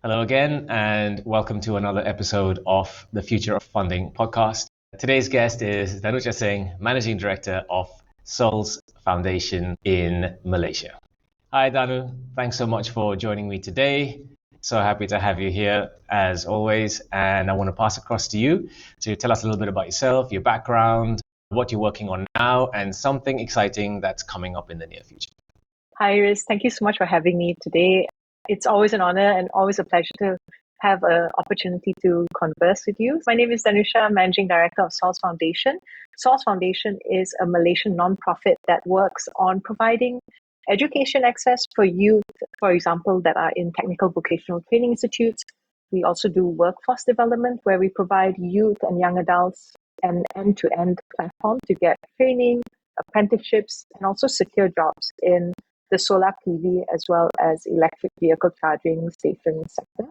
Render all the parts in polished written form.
Hello again, and welcome to another episode of the Future of Funding podcast. Today's guest is Danutcha Singh, Managing Director of Souls Foundation in Malaysia. Hi, Danu. Thanks so much for joining me today. So happy to have you here as always. And I want to pass across to you to tell us a little bit about yourself, your background, what you're working on now, and something exciting that's coming up in the near future. Hi, Iris. Thank you so much for having me today. It's always an honor and always a pleasure to have an opportunity to converse with you. My name is Danutcha, Managing Director of Souls Foundation. Souls Foundation is a Malaysian nonprofit that works on providing education access for youth, for example, that are in technical vocational training institutes. We also do workforce development where we provide youth and young adults an end-to-end platform to get training, apprenticeships, and also secure jobs in the solar PV as well as electric vehicle charging station sector.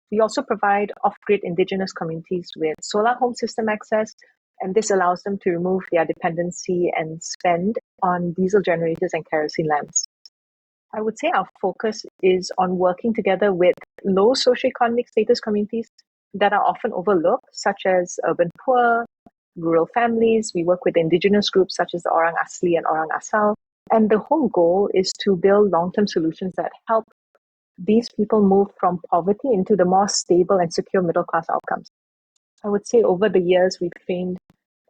We also provide off-grid indigenous communities with solar home system access, and this allows them to remove their dependency and spend on diesel generators and kerosene lamps. I would say our focus is on working together with low socioeconomic status communities that are often overlooked, such as urban poor, rural families. We work with indigenous groups such as the Orang Asli and Orang Asal. And the whole goal is to build long-term solutions that help these people move from poverty into the more stable and secure middle-class outcomes. I would say over the years, we've trained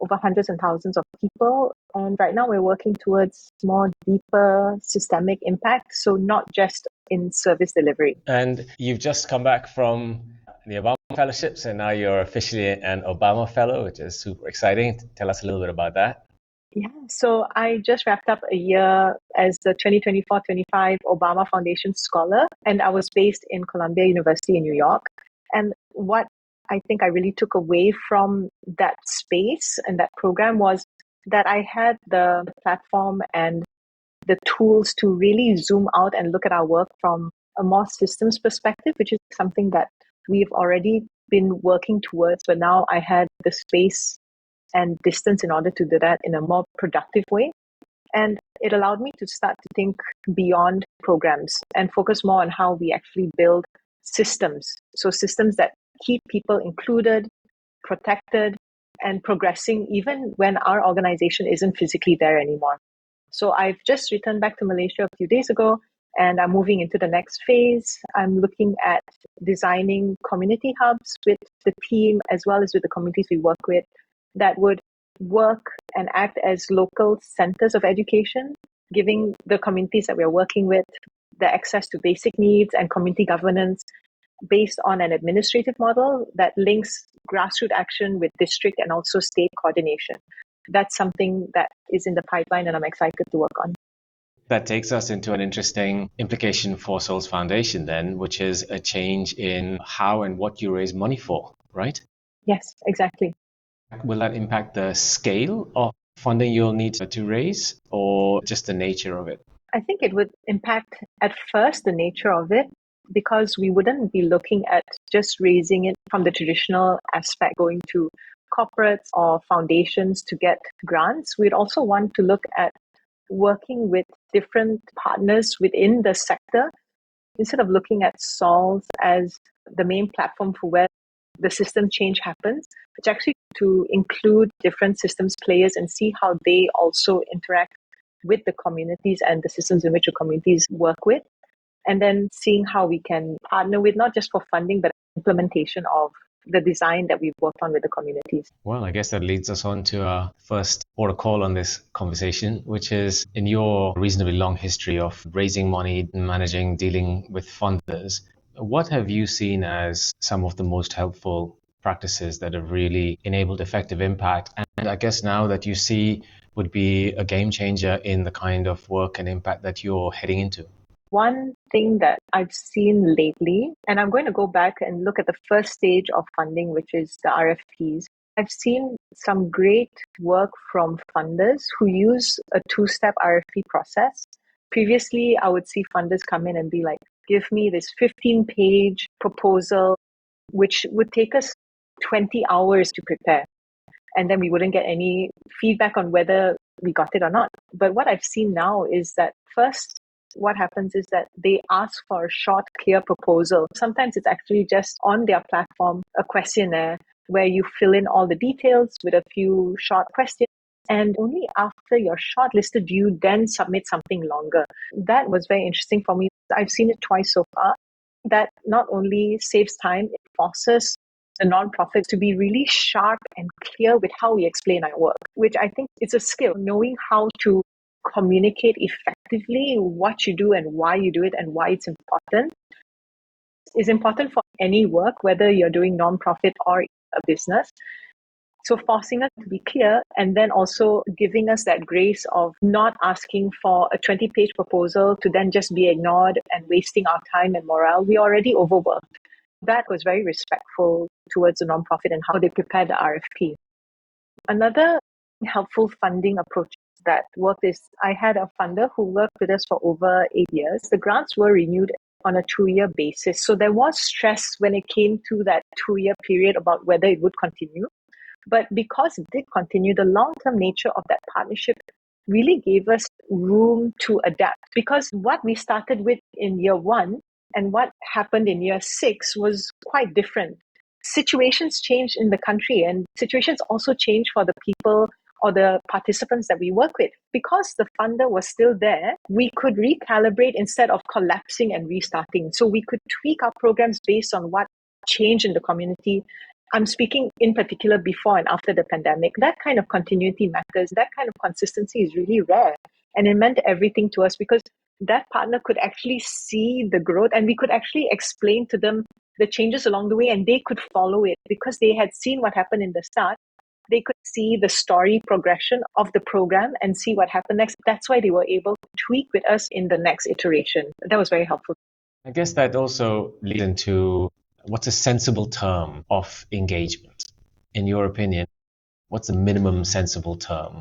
over hundreds and thousands of people. And right now we're working towards more deeper systemic impact. So not just in service delivery. And you've just come back from the Obama Fellowships, and now you're officially an Obama Fellow, which is super exciting. Tell us a little bit about that. Yeah, so I just wrapped up a year as the 2024-25 Obama Foundation Scholar, and I was based in Columbia University in New York. And what I think I really took away from that space and that program was that I had the platform and the tools to really zoom out and look at our work from a more systems perspective, which is something that we've already been working towards, but now I had the space and distance in order to do that in a more productive way. And it allowed me to start to think beyond programs and focus more on how we actually build systems. So systems that keep people included, protected, and progressing even when our organization isn't physically there anymore. So I've just returned back to Malaysia a few days ago, and I'm moving into the next phase. I'm looking at designing community hubs with the team as well as with the communities we work with that would work and act as local centers of education, giving the communities that we're working with the access to basic needs and community governance based on an administrative model that links grassroots action with district and also state coordination. That's something that is in the pipeline and I'm excited to work on. That takes us into an interesting implication for Souls Foundation then, which is a change in how and what you raise money for, right? Yes, exactly. Will that impact the scale of funding you'll need to raise or just the nature of it? I think it would impact at first the nature of it because we wouldn't be looking at just raising it from the traditional aspect, going to corporates or foundations to get grants. We'd also want to look at working with different partners within the sector instead of looking at Souls as the main platform for where the system change happens. It's actually to include different systems players and see how they also interact with the communities and the systems in which the communities work with. And then seeing how we can partner with not just for funding, but implementation of the design that we've worked on with the communities. Well, I guess that leads us on to our first port of call on this conversation, which is in your reasonably long history of raising money, managing, dealing with funders, what have you seen as some of the most helpful practices that have really enabled effective impact? And I guess now that you see would be a game changer in the kind of work and impact that you're heading into? One thing that I've seen lately, and I'm going to go back and look at the first stage of funding, which is the RFPs. I've seen some great work from funders who use a two-step RFP process. Previously, I would see funders come in and be like, give me this 15-page proposal, which would take us 20 hours to prepare. And then we wouldn't get any feedback on whether we got it or not. But what I've seen now is that first, what happens is that they ask for a short, clear proposal. Sometimes it's actually just on their platform, a questionnaire where you fill in all the details with a few short questions. And only after you're shortlisted, do you then submit something longer. That was very interesting for me. I've seen it twice so far. That not only saves time, it forces the nonprofits to be really sharp and clear with how we explain our work, which I think is a skill, knowing how to communicate effectively what you do and why you do it and why it's important. Is important for any work, whether you're doing nonprofit or a business. So forcing us to be clear and then also giving us that grace of not asking for a 20-page proposal to then just be ignored and wasting our time and morale. We're already overworked. That was very respectful towards the nonprofit and how they prepared the RFP. Another helpful funding approach that worked is I had a funder who worked with us for over 8 years. The grants were renewed on a 2-year basis. So there was stress when it came to that 2-year period about whether it would continue. But because it did continue, the long-term nature of that partnership really gave us room to adapt. Because what we started with in year 1 and what happened in year 6 was quite different. Situations changed in the country and situations also changed for the people or the participants that we work with. Because the funder was still there, we could recalibrate instead of collapsing and restarting. So we could tweak our programs based on what changed in the community. I'm speaking in particular before and after the pandemic. That kind of continuity matters. That kind of consistency is really rare. And it meant everything to us because that partner could actually see the growth and we could actually explain to them the changes along the way and they could follow it because they had seen what happened in the start. They could see the story progression of the program and see what happened next. That's why they were able to tweak with us in the next iteration. That was very helpful. I guess that also leads into what's a sensible term of engagement? In your opinion, what's the minimum sensible term?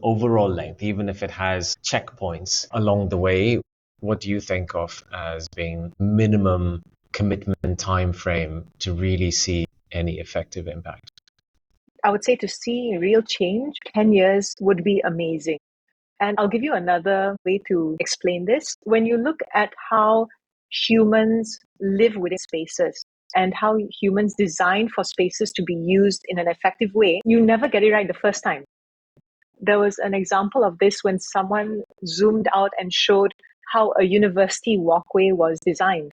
Overall length, even if it has checkpoints along the way, what do you think of as being minimum commitment time frame to really see any effective impact? I would say to see real change, 10 years would be amazing. And I'll give you another way to explain this. When you look at how humans live within spaces and how humans design for spaces to be used in an effective way, you never get it right the first time. There was an example of this when someone zoomed out and showed how a university walkway was designed.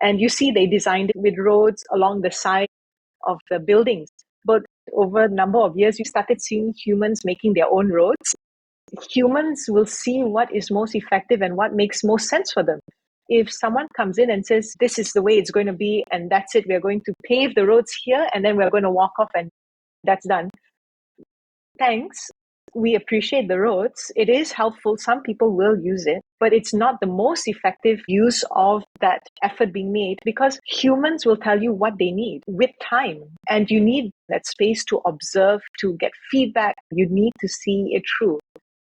And you see they designed it with roads along the side of the buildings. But over a number of years, you started seeing humans making their own roads. Humans will see what is most effective and what makes most sense for them. If someone comes in and says, this is the way it's going to be, and that's it, we're going to pave the roads here, and then we're going to walk off and that's done. Thanks. We appreciate the roads. It is helpful. Some people will use it, but it's not the most effective use of that effort being made because humans will tell you what they need with time. And you need that space to observe, to get feedback. You need to see it through.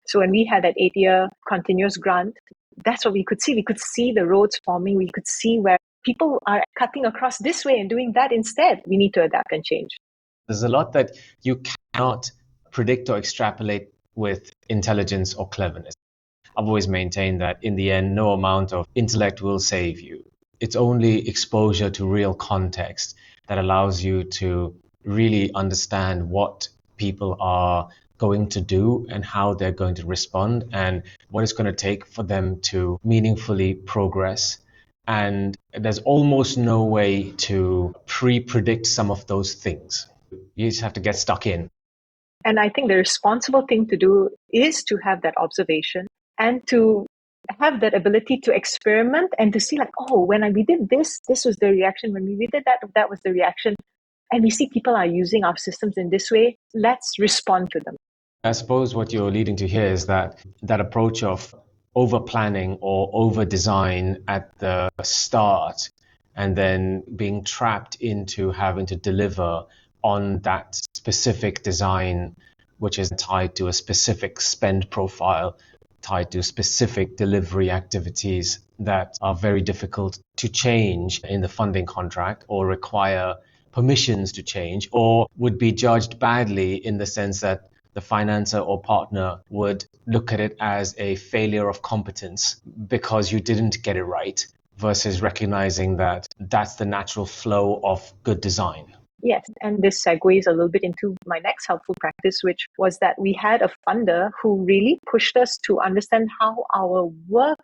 So when we had that 8-year continuous grant, that's what we could see. We could see the roads forming. We could see where people are cutting across this way and doing that instead. We need to adapt and change. There's a lot that you cannot predict or extrapolate with intelligence or cleverness. I've always maintained that in the end, no amount of intellect will save you. It's only exposure to real context that allows you to really understand what people are going to do and how they're going to respond and what it's going to take for them to meaningfully progress. And there's almost no way to pre-predict some of those things. You just have to get stuck in. And I think the responsible thing to do is to have that observation and to have that ability to experiment and to see like, oh, when we did this, this was the reaction. When we did that, that was the reaction. And we see people are using our systems in this way. Let's respond to them. I suppose what you're leading to here is that approach of over planning or over design at the start and then being trapped into having to deliver on that specific design, which is tied to a specific spend profile, tied to specific delivery activities that are very difficult to change in the funding contract or require permissions to change or would be judged badly in the sense that the financer or partner would look at it as a failure of competence because you didn't get it right, versus recognizing that that's the natural flow of good design. Yes, and this segues a little bit into my next helpful practice, which was that we had a funder who really pushed us to understand how our work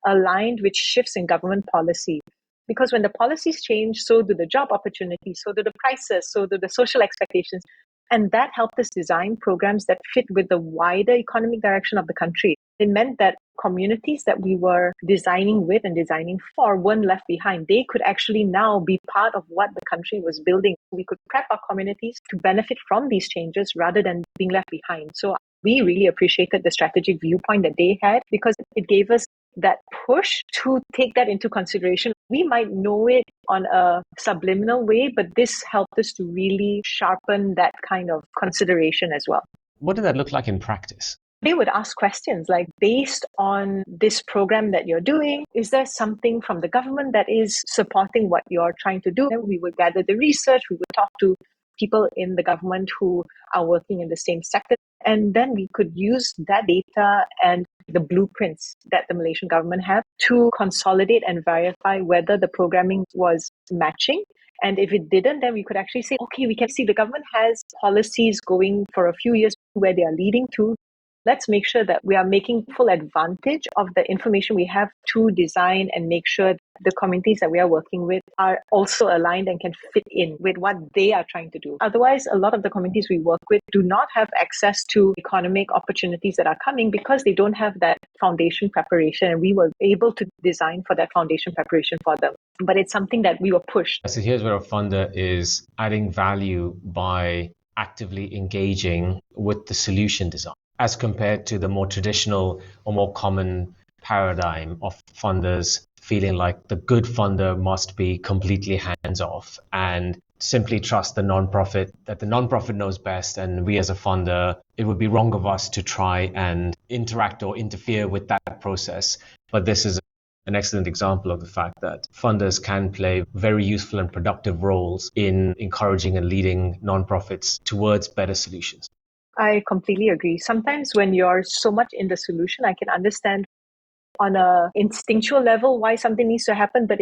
aligned with shifts in government policy. Because when the policies change, so do the job opportunities, so do the prices, so do the social expectations. And that helped us design programs that fit with the wider economic direction of the country. It meant that communities that we were designing with and designing for weren't left behind. They could actually now be part of what the country was building. We could prep our communities to benefit from these changes rather than being left behind. So we really appreciated the strategic viewpoint that they had because it gave us that push to take that into consideration. We might know it on a subliminal way, but this helped us to really sharpen that kind of consideration as well. What did that look like in practice? They would ask questions like, based on this program that you're doing, is there something from the government that is supporting what you're trying to do? And we would gather the research, we would talk to people in the government who are working in the same sector. And then we could use that data and the blueprints that the Malaysian government have to consolidate and verify whether the programming was matching. And if it didn't, then we could actually say, okay, we can see the government has policies going for a few years where they are leading to. Let's make sure that we are making full advantage of the information we have to design and make sure the communities that we are working with are also aligned and can fit in with what they are trying to do. Otherwise, a lot of the communities we work with do not have access to economic opportunities that are coming because they don't have that foundation preparation, and we were able to design for that foundation preparation for them. But it's something that we were pushed. So here's where a funder is adding value by actively engaging with the solution design, as compared to the more traditional or more common paradigm of funders feeling like the good funder must be completely hands-off and simply trust the nonprofit, that the nonprofit knows best, and we as a funder, it would be wrong of us to try and interact or interfere with that process. But this is an excellent example of the fact that funders can play very useful and productive roles in encouraging and leading nonprofits towards better solutions. I completely agree. Sometimes when you're so much in the solution, I can understand on a instinctual level why something needs to happen, but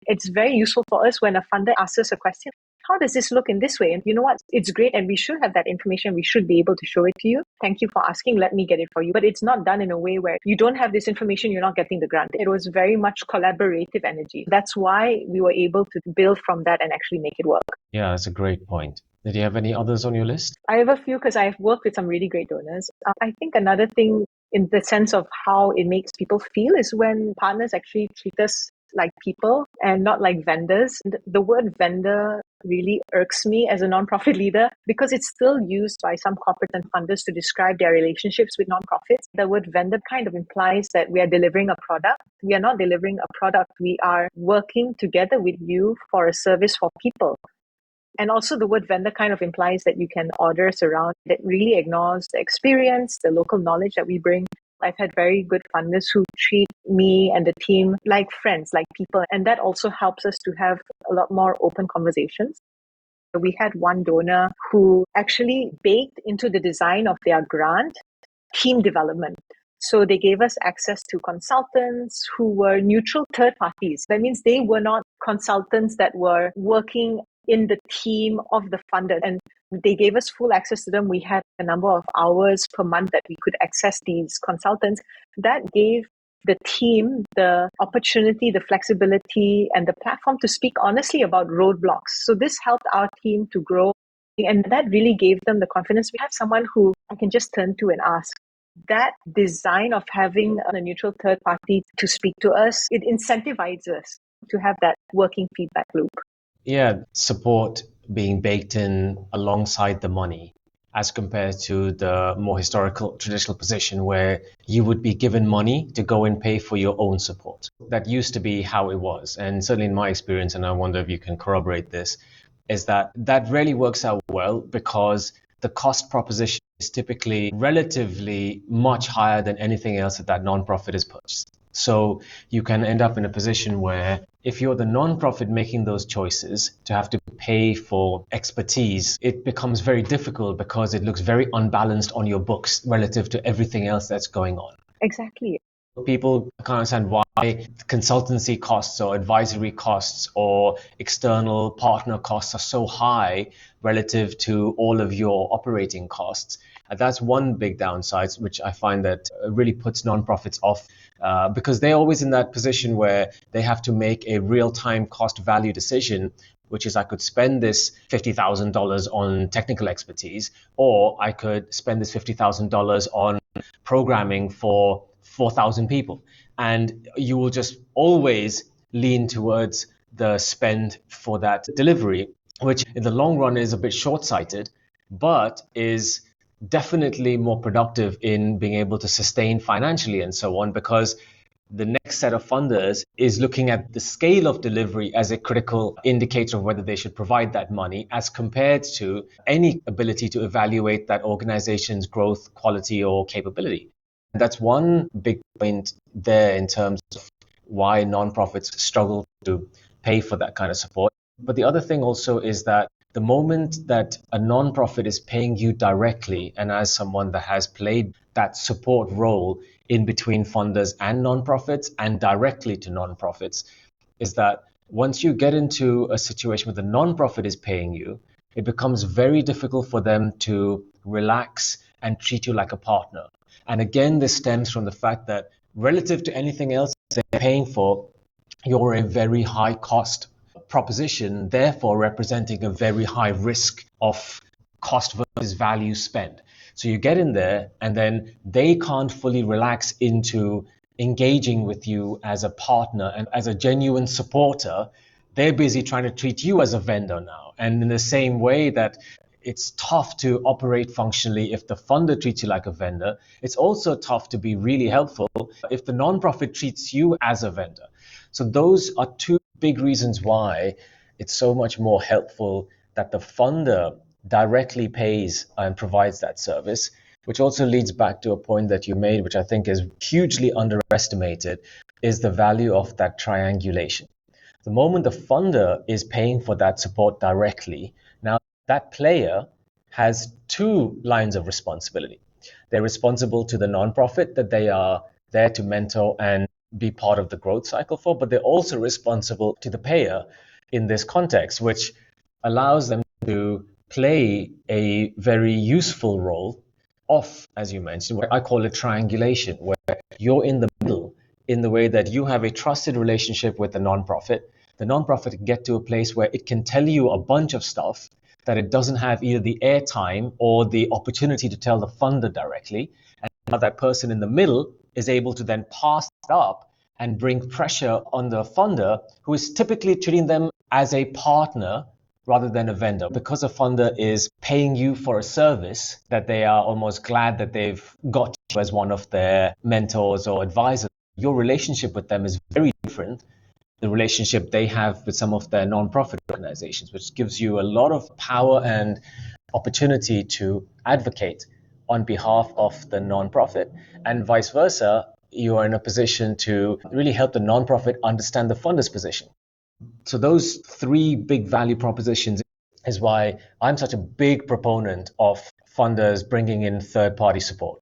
it's very useful for us when a funder asks us a question. How does this look in this way? And you know what? It's great, and we should have that information. We should be able to show it to you. Thank you for asking. Let me get it for you. But it's not done in a way where you don't have this information, you're not getting the grant. It was very much collaborative energy. That's why we were able to build from that and actually make it work. Yeah, that's a great point. Did you have any others on your list? I have a few because I've worked with some really great donors. I think another thing in the sense of how it makes people feel is when partners actually treat us like people and not like vendors. The word vendor really irks me as a nonprofit leader because it's still used by some corporates and funders to describe their relationships with nonprofits. The word vendor kind of implies that we are delivering a product. We are not delivering a product. We are working together with you for a service for people. And also the word vendor kind of implies that you can order us around. That really ignores the experience, the local knowledge that we bring. I've had very good funders who treat me and the team like friends, like people. And that also helps us to have a lot more open conversations. We had one donor who actually baked into the design of their grant team development. So they gave us access to consultants who were neutral third parties. That means they were not consultants that were working in the team of the funder, and they gave us full access to them. We had a number of hours per month that we could access these consultants. That gave the team the opportunity, the flexibility, and the platform to speak honestly about roadblocks. So this helped our team to grow, and that really gave them the confidence. We have someone who I can just turn to and ask. That design of having a neutral third party to speak to us, it incentivizes us to have that working feedback loop. Yeah, support being baked in alongside the money, as compared to the more historical traditional position where you would be given money to go and pay for your own support. That used to be how it was. And certainly in my experience, and I wonder if you can corroborate this, is that really works out well because the cost proposition is typically relatively much higher than anything else that nonprofit has purchased. So you can end up in a position where if you're the non-profit making those choices to have to pay for expertise, it becomes very difficult because it looks very unbalanced on your books relative to everything else that's going on. Exactly. People can't understand why consultancy costs or advisory costs or external partner costs are so high relative to all of your operating costs. And that's one big downside, which I find that really puts nonprofits off because they're always in that position where they have to make a real-time cost value decision, which is I could spend this $50,000 on technical expertise, or I could spend this $50,000 on programming for 4,000 people. And you will just always lean towards the spend for that delivery, which in the long run is a bit short-sighted, but is definitely more productive in being able to sustain financially and so on, because the next set of funders is looking at the scale of delivery as a critical indicator of whether they should provide that money as compared to any ability to evaluate that organization's growth, quality, or capability. And that's one big point there in terms of why nonprofits struggle to pay for that kind of support. But the other thing also is that the moment that a nonprofit is paying you directly, and as someone that has played that support role in between funders and nonprofits and directly to nonprofits, is that once you get into a situation where the nonprofit is paying you, it becomes very difficult for them to relax and treat you like a partner. And again, this stems from the fact that relative to anything else they're paying for, you're a very high cost proposition, therefore representing a very high risk of cost versus value spend. So you get in there and then they can't fully relax into engaging with you as a partner and as a genuine supporter. They're busy trying to treat you as a vendor now. And in the same way that it's tough to operate functionally if the funder treats you like a vendor, it's also tough to be really helpful if the nonprofit treats you as a vendor. So those are two big reasons why it's so much more helpful that the funder directly pays and provides that service, which also leads back to a point that you made, which I think is hugely underestimated, is the value of that triangulation. The moment the funder is paying for that support directly, now that player has two lines of responsibility. They're responsible to the nonprofit that they are there to mentor and be part of the growth cycle for, but they're also responsible to the payer in this context, which allows them to play a very useful role of, as you mentioned, what I call it triangulation, where you're in the middle in the way that you have a trusted relationship with the nonprofit. The nonprofit can get to a place where it can tell you a bunch of stuff that it doesn't have either the airtime or the opportunity to tell the funder directly. And now that person in the middle is able to then pass it up and bring pressure on the funder, who is typically treating them as a partner rather than a vendor. Because a funder is paying you for a service that they are almost glad that they've got you as one of their mentors or advisors, your relationship with them is very different the relationship they have with some of their nonprofit organizations, which gives you a lot of power and opportunity to advocate on behalf of the nonprofit, and vice versa. You are in a position to really help the nonprofit understand the funder's position. So those three big value propositions is why I'm such a big proponent of funders bringing in third-party support.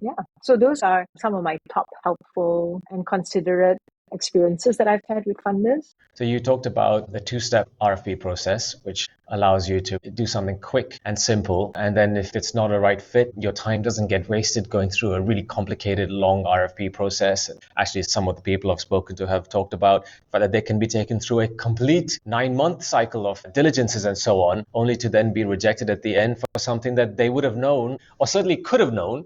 Yeah, so those are some of my top helpful and considerate experiences that I've had with funders. So you talked about the two-step RFP process, which allows you to do something quick and simple. And then if it's not a right fit, your time doesn't get wasted going through a really complicated, long RFP process. And actually, some of the people I've spoken to have talked about that they can be taken through a complete 9-month cycle of diligences and so on, only to then be rejected at the end for something that they would have known or certainly could have known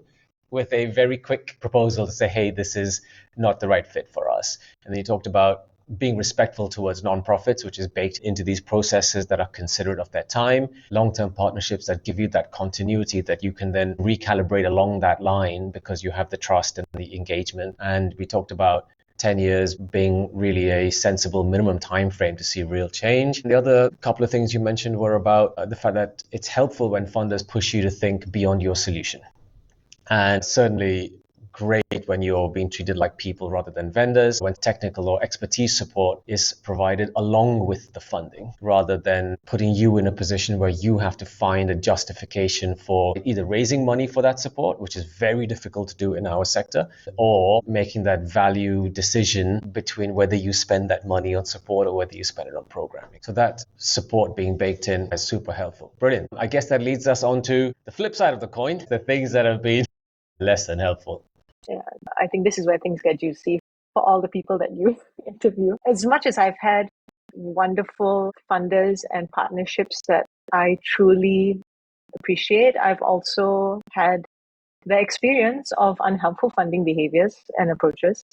with a very quick proposal to say, hey, this is not the right fit for us. And then you talked about being respectful towards nonprofits, which is baked into these processes that are considerate of their time, long-term partnerships that give you that continuity that you can then recalibrate along that line because you have the trust and the engagement. And we talked about 10 years being really a sensible minimum time frame to see real change. The other couple of things you mentioned were about the fact that it's helpful when funders push you to think beyond your solution. And certainly great when you're being treated like people rather than vendors, when technical or expertise support is provided along with the funding, rather than putting you in a position where you have to find a justification for either raising money for that support, which is very difficult to do in our sector, or making that value decision between whether you spend that money on support or whether you spend it on programming. So that support being baked in is super helpful. Brilliant. I guess that leads us on to the flip side of the coin, the things that have been less than helpful. Yeah, I think this is where things get juicy for all the people that you interview. As much as I've had wonderful funders and partnerships that I truly appreciate, I've also had the experience of unhelpful funding behaviors and approaches.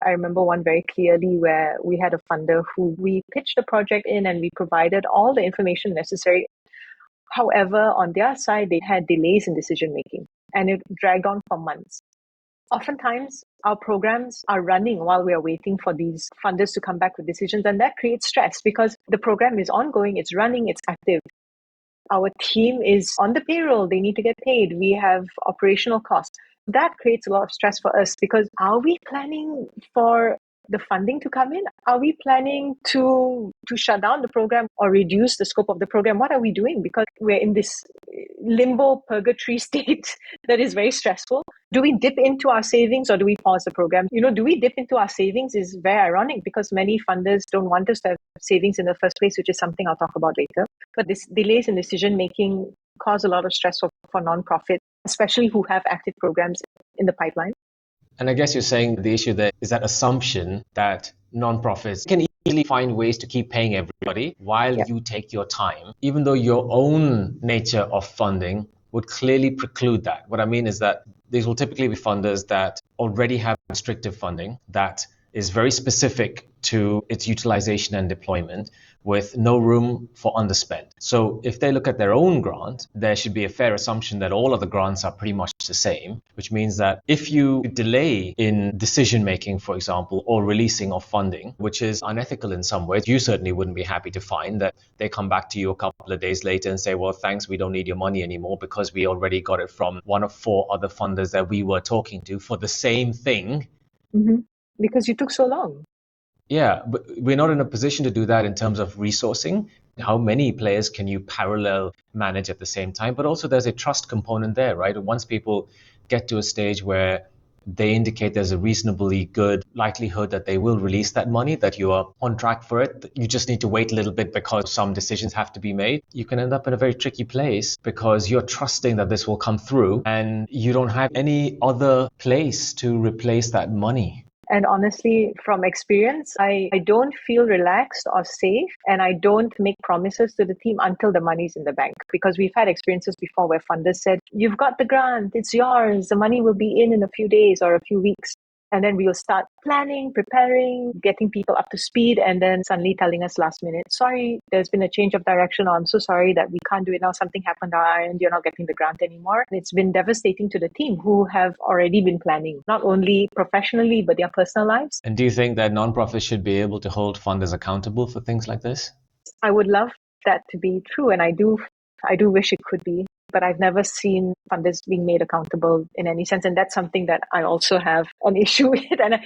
I remember one very clearly where we had a funder who we pitched a project in and we provided all the information necessary. However, on their side, they had delays in decision making and it dragged on for months. Oftentimes, our programs are running while we are waiting for these funders to come back with decisions, and that creates stress because the program is ongoing, it's running, it's active. Our team is on the payroll, they need to get paid, we have operational costs. That creates a lot of stress for us because are we planning for the funding to come in? Are we planning to shut down the program or reduce the scope of the program? What are we doing? Because we're in this limbo purgatory state that is very stressful. Do we dip into our savings or do we pause the program? Do we dip into our savings is very ironic because many funders don't want us to have savings in the first place, which is something I'll talk about later. But this delays in decision making cause a lot of stress for nonprofits, especially who have active programs in the pipeline. And I guess you're saying the issue there is that assumption that nonprofits can easily find ways to keep paying everybody while you take your time, even though your own nature of funding would clearly preclude that. What I mean is that these will typically be funders that already have restrictive funding that is very specific to its utilization and deployment with no room for underspend. So if they look at their own grant, there should be a fair assumption that all of the grants are pretty much the same, which means that if you delay in decision making, for example, or releasing of funding, which is unethical in some ways, you certainly wouldn't be happy to find that they come back to you a couple of days later and say, well, thanks, we don't need your money anymore because we already got it from one of 4 other funders that we were talking to for the same thing. Mm-hmm. Because you took so long. Yeah, but we're not in a position to do that in terms of resourcing. How many players can you parallel manage at the same time? But also there's a trust component there, right? Once people get to a stage where they indicate there's a reasonably good likelihood that they will release that money, that you are on track for it, you just need to wait a little bit because some decisions have to be made. You can end up in a very tricky place because you're trusting that this will come through and you don't have any other place to replace that money. And honestly, from experience, I don't feel relaxed or safe, and I don't make promises to the team until the money's in the bank. Because we've had experiences before where funders said, you've got the grant, it's yours, the money will be in a few days or a few weeks. And then we'll start planning, preparing, getting people up to speed, and then suddenly telling us last minute, sorry, there's been a change of direction, or I'm so sorry that we can't do it now. Something happened on our end, you're not getting the grant anymore. And it's been devastating to the team who have already been planning, not only professionally, but their personal lives. And do you think that nonprofits should be able to hold funders accountable for things like this? I would love that to be true, and I do wish it could be. But I've never seen funders being made accountable in any sense. And that's something that I also have an issue with. And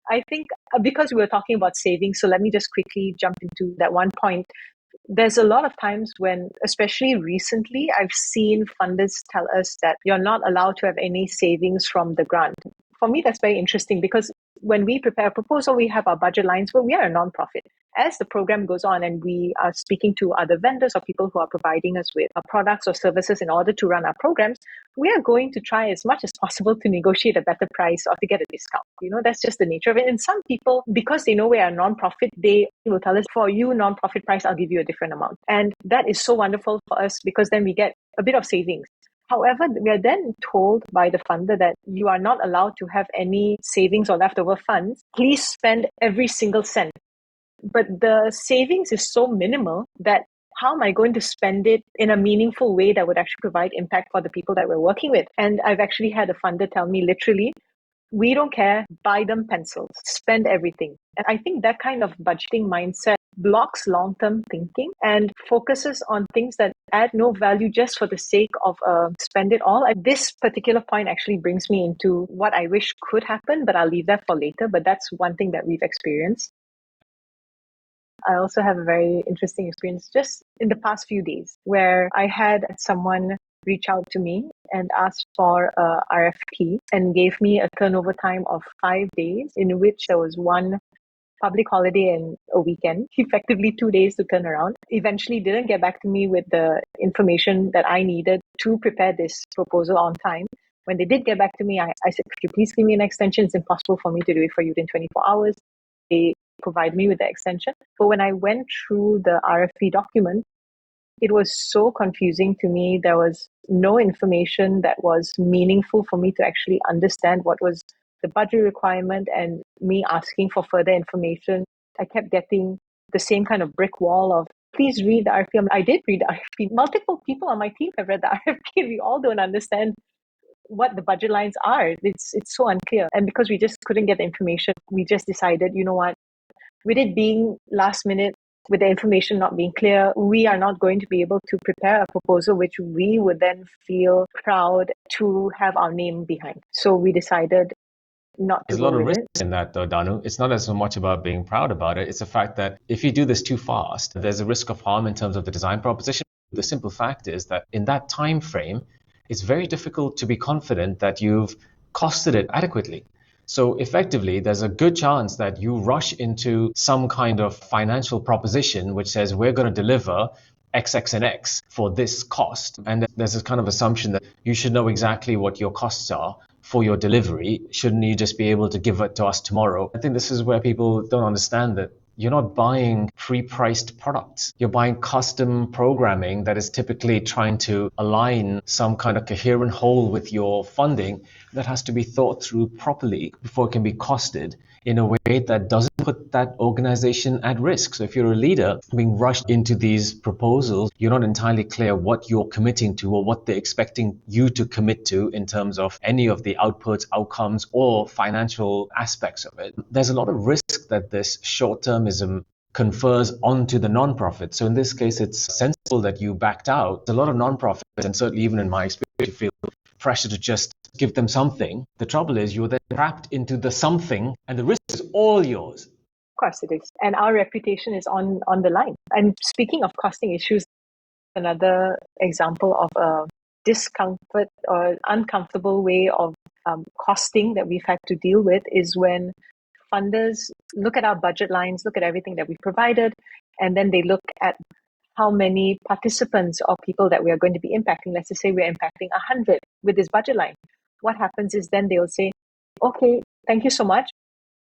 I think because we were talking about savings, so let me just quickly jump into that one point. There's a lot of times when, especially recently, I've seen funders tell us that you're not allowed to have any savings from the grant. For me, that's very interesting because when we prepare a proposal, we have our budget lines, but we are a nonprofit. As the program goes on and we are speaking to other vendors or people who are providing us with products or services in order to run our programs, we are going to try as much as possible to negotiate a better price or to get a discount. That's just the nature of it. And some people, because they know we are a nonprofit, they will tell us, for you, nonprofit price, I'll give you a different amount. And that is so wonderful for us because then we get a bit of savings. However, we are then told by the funder that you are not allowed to have any savings or leftover funds. Please spend every single cent. But the savings is so minimal that how am I going to spend it in a meaningful way that would actually provide impact for the people that we're working with? And I've actually had a funder tell me literally, We don't care, buy them pencils, spend everything. And I think that kind of budgeting mindset blocks long-term thinking and focuses on things that add no value just for the sake of spend it all. And this particular point actually brings me into what I wish could happen, but I'll leave that for later. But that's one thing that we've experienced. I also have a very interesting experience just in the past few days where I had someone reach out to me and asked for a RFP and gave me a turnover time of 5 days, in which there was one public holiday and a weekend, effectively 2 days to turn around. Eventually didn't get back to me with the information that I needed to prepare this proposal on time. When they did get back to me, I said, could you please give me an extension? It's impossible for me to do it for you in 24 hours. They provide me with the extension. But when I went through the RFP document, it was so confusing to me. There was no information that was meaningful for me to actually understand what was the budget requirement, and me asking for further information. I kept getting the same kind of brick wall of, please read the RFP. I did read the RFP. Multiple people on my team have read the RFP. We all don't understand what the budget lines are. It's so unclear. And because we just couldn't get the information, we just decided, you know what, with it being last minute, with the information not being clear, we are not going to be able to prepare a proposal which we would then feel proud to have our name behind. So we decided not to There's a go lot of with risk it. in that, though, Danu. It's not as much about being proud about it. It's the fact that if you do this too fast, there's a risk of harm in terms of the design proposition. The simple fact is that in that time frame, it's very difficult to be confident that you've costed it adequately. So effectively, there's a good chance that you rush into some kind of financial proposition which says we're going to deliver X, X, and X for this cost. And there's this kind of assumption that you should know exactly what your costs are for your delivery. Shouldn't you just be able to give it to us tomorrow? I think this is where people don't understand that you're not buying pre-priced products. You're buying custom programming that is typically trying to align some kind of coherent whole with your funding that has to be thought through properly before it can be costed in a way that doesn't put that organization at risk. So if you're a leader being rushed into these proposals, you're not entirely clear what you're committing to or what they're expecting you to commit to in terms of any of the outputs, outcomes, or financial aspects of it. There's a lot of risk that this short-termism confers onto the non-profit. So in this case, it's sensible that you backed out. A lot of non-profits, and certainly even in my experience, you feel pressure to just give them something. The trouble is you're then trapped into the something and the risk is all yours. Of course it is. And our reputation is on the line. And speaking of costing issues, another example of a discomfort or uncomfortable way of costing that we've had to deal with is when funders look at our budget lines, look at everything that we provided, and then they look at how many participants or people that we are going to be impacting. Let's just say we're impacting 100 with this budget line. What happens is then they'll say, okay, thank you so much.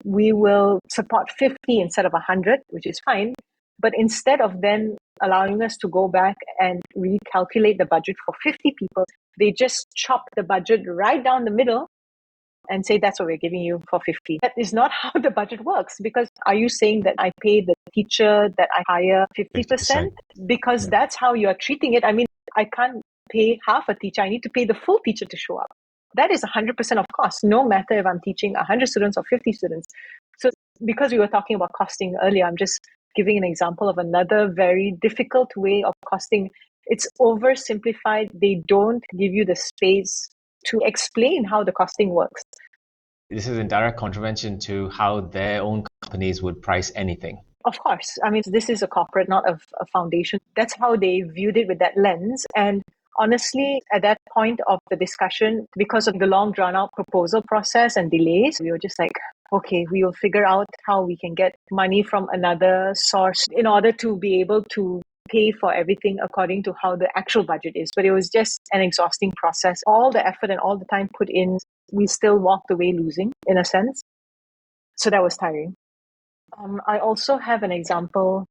We will support 50 instead of 100, which is fine. But instead of then allowing us to go back and recalculate the budget for 50 people, they just chop the budget right down the middle and say that's what we're giving you for 50. That is not how the budget works, because are you saying that I pay the teacher that I hire 50%? Because that's how you're treating it. I mean, I can't pay half a teacher. I need to pay the full teacher to show up. That is 100% of cost, no matter if I'm teaching 100 students or 50 students. So because we were talking about costing earlier, I'm just giving an example of another very difficult way of costing. It's oversimplified. They don't give you the space to explain how the costing works. This is in direct contravention to how their own companies would price anything. Of course. I mean, this is a corporate, not a foundation. That's how they viewed it with that lens. And honestly, at that point of the discussion, because of the long drawn out proposal process and delays, we were just like, okay, we will figure out how we can get money from another source in order to be able to pay for everything according to how the actual budget is. But it was just an exhausting process. All the effort and all the time put in, we still walked away losing in a sense. So that was tiring. I also have an example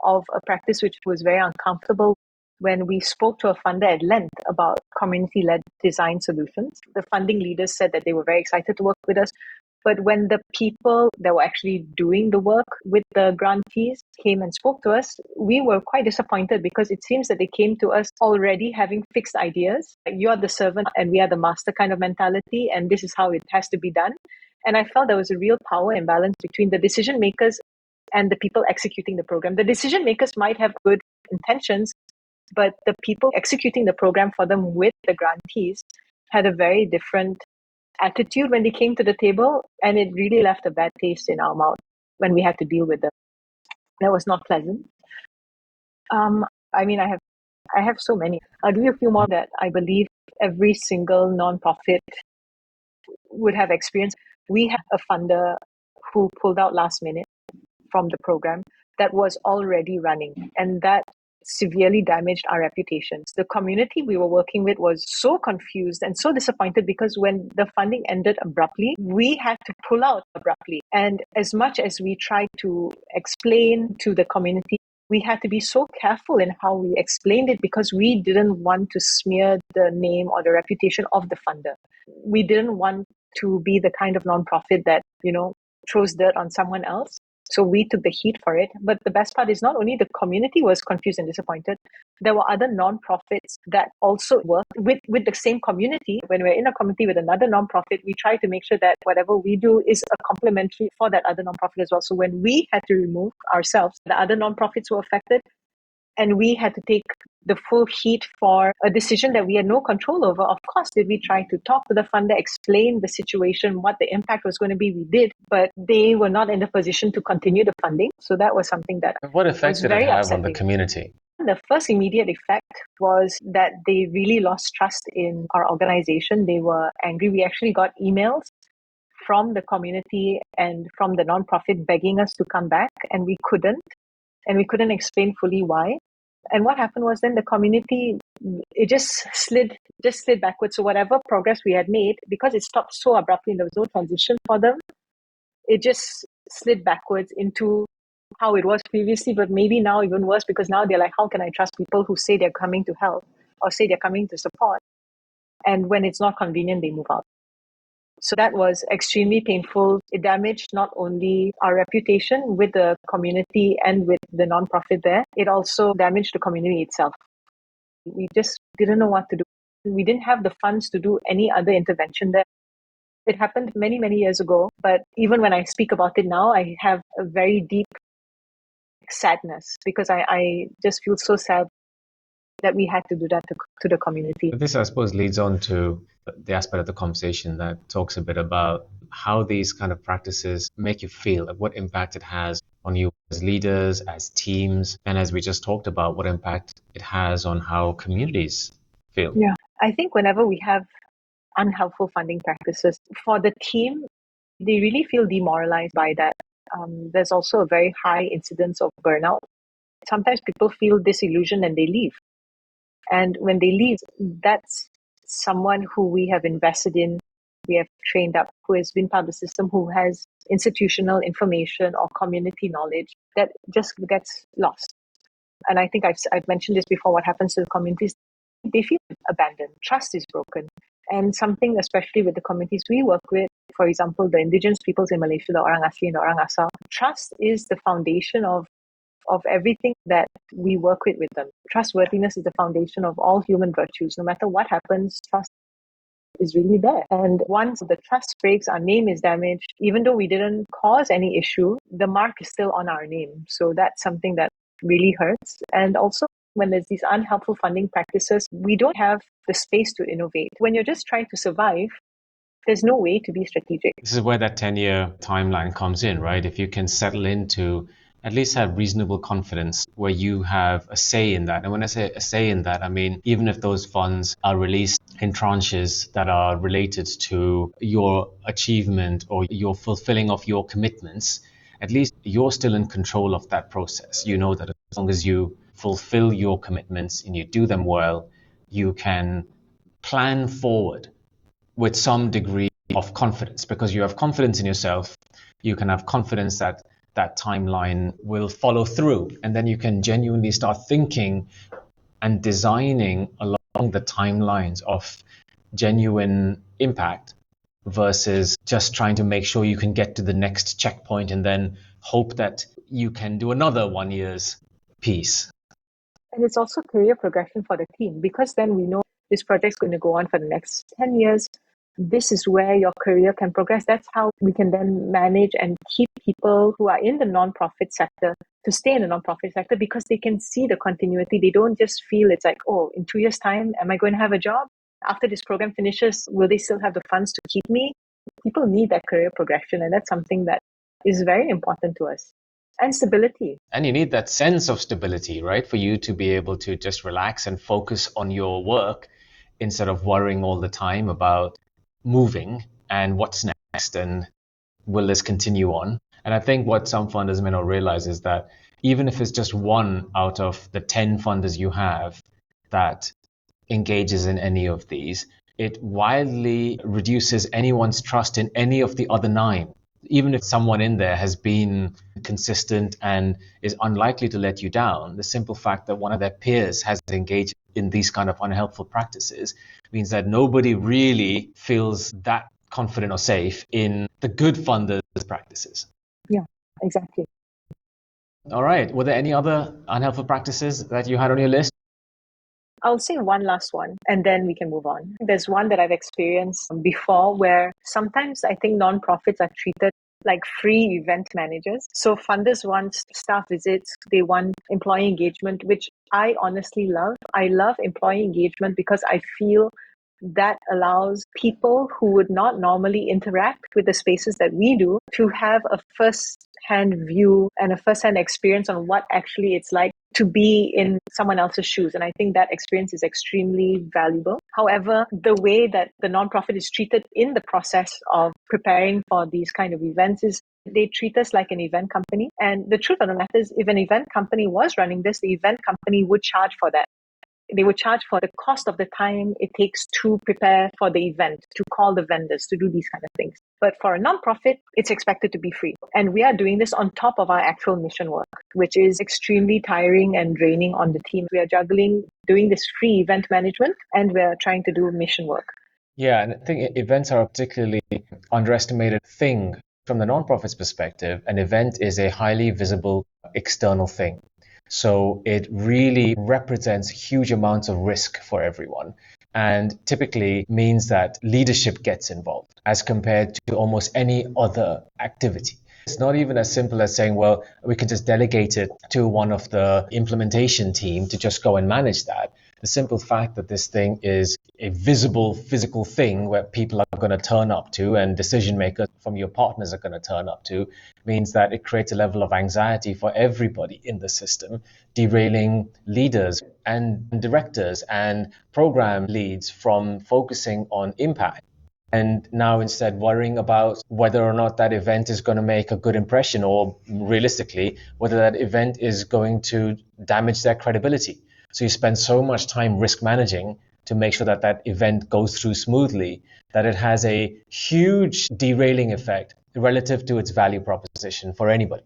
of a practice which was very uncomfortable when we spoke to a funder at length about community-led design solutions. The funding leaders said that they were very excited to work with us, But when the people that were actually doing the work with the grantees came and spoke to us, we were quite disappointed because it seems that they came to us already having fixed ideas. Like, you are the servant and we are the master kind of mentality, and this is how it has to be done. And I felt there was a real power imbalance between the decision makers and the people executing the program. The decision makers might have good intentions, but the people executing the program for them with the grantees had a very different attitude when they came to the table, and it really left a bad taste in our mouth when we had to deal with them. That was not pleasant. I have so many. I'll give you a few more that I believe every single nonprofit would have experienced. We had a funder who pulled out last minute from the program that was already running, and that severely damaged our reputations. The community we were working with was so confused and so disappointed because when the funding ended abruptly, we had to pull out abruptly. And as much as we tried to explain to the community, we had to be so careful in how we explained it because we didn't want to smear the name or the reputation of the funder. We didn't want to be the kind of nonprofit that, throws dirt on someone else. So we took the heat for it. But the best part is not only the community was confused and disappointed, there were other nonprofits that also worked with the same community. When we're in a community with another nonprofit, we try to make sure that whatever we do is a complementary for that other nonprofit as well. So when we had to remove ourselves, the other nonprofits were affected, and we had to take the full heat for a decision that we had no control over. Of course, did we try to talk to the funder, explain the situation, what the impact was going to be? We did, but they were not in the position to continue the funding. So that was something that What effect was did it very have on the upsetting. community? The first immediate effect was that they really lost trust in our organization. They were angry. We actually got emails from the community and from the nonprofit begging us to come back, and we couldn't. And we couldn't explain fully why. And what happened was then the community, it just slid backwards. So whatever progress we had made, because it stopped so abruptly and there was no transition for them, it just slid backwards into how it was previously, but maybe now even worse, because now they're like, how can I trust people who say they're coming to help or say they're coming to support? And when it's not convenient, they move out. So that was extremely painful. It damaged not only our reputation with the community and with the nonprofit there, it also damaged the community itself. We just didn't know what to do. We didn't have the funds to do any other intervention there. It happened many, many years ago, but even when I speak about it now, I have a very deep sadness because I just feel so sad that we had to do that to the community. This, I suppose, leads on to the aspect of the conversation that talks a bit about how these kind of practices make you feel, what impact it has on you as leaders, as teams, and as we just talked about, what impact it has on how communities feel. Yeah, I think whenever we have unhelpful funding practices for the team, they really feel demoralized by that. There's also a very high incidence of burnout. Sometimes people feel disillusioned and they leave. And when they leave, that's someone who we have invested in, we have trained up, who has been part of the system, who has institutional information or community knowledge that just gets lost. And I think I've mentioned this before, what happens to the communities, they feel abandoned, trust is broken. And something, especially with the communities we work with, for example, the indigenous peoples in Malaysia, the Orang Asli and the Orang Asal, trust is the foundation of everything that we work with them. Trustworthiness is the foundation of all human virtues. No matter what happens, trust is really there. And once the trust breaks, our name is damaged. Even though we didn't cause any issue, the mark is still on our name. So that's something that really hurts. And also, when there's these unhelpful funding practices, we don't have the space to innovate. When you're just trying to survive, there's no way to be strategic. This is where that 10-year timeline comes in, right? If you can settle into at least have reasonable confidence where you have a say in that. And when I say a say in that, I mean, even if those funds are released in tranches that are related to your achievement or your fulfilling of your commitments, at least you're still in control of that process. You know that as long as you fulfill your commitments and you do them well, you can plan forward with some degree of confidence because you have confidence in yourself. You can have confidence that that timeline will follow through, and then you can genuinely start thinking and designing along the timelines of genuine impact versus just trying to make sure you can get to the next checkpoint and then hope that you can do another 1 year's piece. And it's also career progression for the team, because then we know this project's going to go on for the next 10 years. This is where your career can progress. That's how we can then manage and keep people who are in the nonprofit sector to stay in the nonprofit sector, because they can see the continuity. They don't just feel it's like, oh, in 2 years' time, am I going to have a job? After this program finishes, will they still have the funds to keep me? People need that career progression, and that's something that is very important to us. And stability. And you need that sense of stability, right? For you to be able to just relax and focus on your work instead of worrying all the time about moving and what's next and will this continue on. And I think what some funders may not realize is that even if it's just one out of the 10 funders you have that engages in any of these, it wildly reduces anyone's trust in any of the other 9. Even if someone in there has been consistent and is unlikely to let you down, the simple fact that one of their peers has engaged in these kind of unhelpful practices means that nobody really feels that confident or safe in the good funders' practices. Yeah, exactly. All right. Were there any other unhelpful practices that you had on your list? I'll say one last one and then we can move on. There's one that I've experienced before where sometimes I think nonprofits are treated like free event managers. So funders want staff visits, they want employee engagement, which I honestly love. I love employee engagement because I feel that allows people who would not normally interact with the spaces that we do to have a first-hand view and a first-hand experience on what actually it's like to be in someone else's shoes. And I think that experience is extremely valuable. However, the way that the nonprofit is treated in the process of preparing for these kind of events is they treat us like an event company. And the truth of the matter is, if an event company was running this, the event company would charge for that. They would charge for the cost of the time it takes to prepare for the event, to call the vendors, to do these kind of things. But for a nonprofit, it's expected to be free. And we are doing this on top of our actual mission work, which is extremely tiring and draining on the team. We are juggling doing this free event management and we're trying to do mission work. Yeah, and I think events are a particularly underestimated thing. From the nonprofit's perspective, an event is a highly visible external thing. So it really represents huge amounts of risk for everyone and typically means that leadership gets involved as compared to almost any other activity. It's not even as simple as saying, well, we can just delegate it to one of the implementation team to just go and manage that. The simple fact that this thing is a visible physical thing where people are going to turn up to and decision makers from your partners are going to turn up to means that it creates a level of anxiety for everybody in the system, derailing leaders and directors and program leads from focusing on impact. And now instead worrying about whether or not that event is going to make a good impression or realistically, whether that event is going to damage their credibility. So you spend so much time risk managing to make sure that that event goes through smoothly, that it has a huge derailing effect relative to its value proposition for anybody.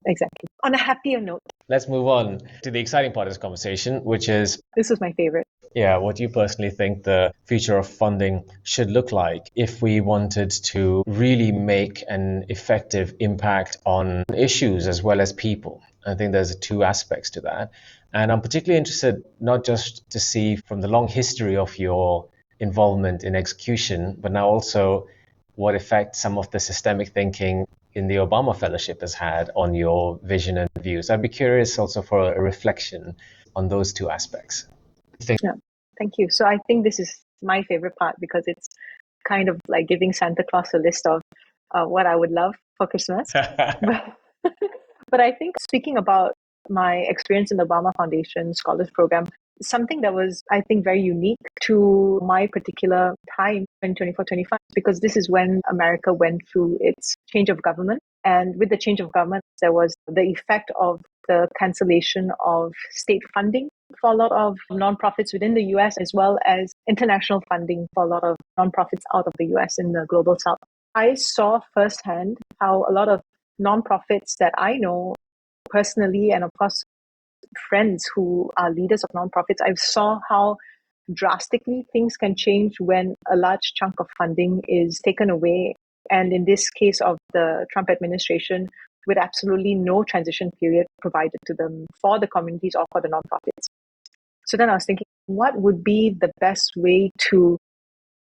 Exactly. On a happier note. Let's move on to the exciting part of this conversation, which is... This is my favorite. Yeah, what do you personally think the future of funding should look like if we wanted to really make an effective impact on issues as well as people? I think there's 2 aspects to that. And I'm particularly interested not just to see from the long history of your involvement in execution, but now also what effect some of the systemic thinking in the Obama Fellowship has had on your vision and views. I'd be curious also for a reflection on those 2 aspects. Yeah, thank you. So I think this is my favorite part because it's kind of like giving Santa Claus a list of what I would love for Christmas. But I think speaking about my experience in the Obama Foundation Scholars Program, something that was, I think, very unique to my particular time in 24-25, because this is when America went through its change of government. And with the change of government, there was the effect of the cancellation of state funding for a lot of nonprofits within the US, as well as international funding for a lot of nonprofits out of the US in the global south. I saw firsthand how a lot of nonprofits that I know personally, and of course, friends who are leaders of nonprofits, I saw how drastically things can change when a large chunk of funding is taken away. And in this case of the Trump administration, with absolutely no transition period provided to them for the communities or for the nonprofits. So then I was thinking, what would be the best way to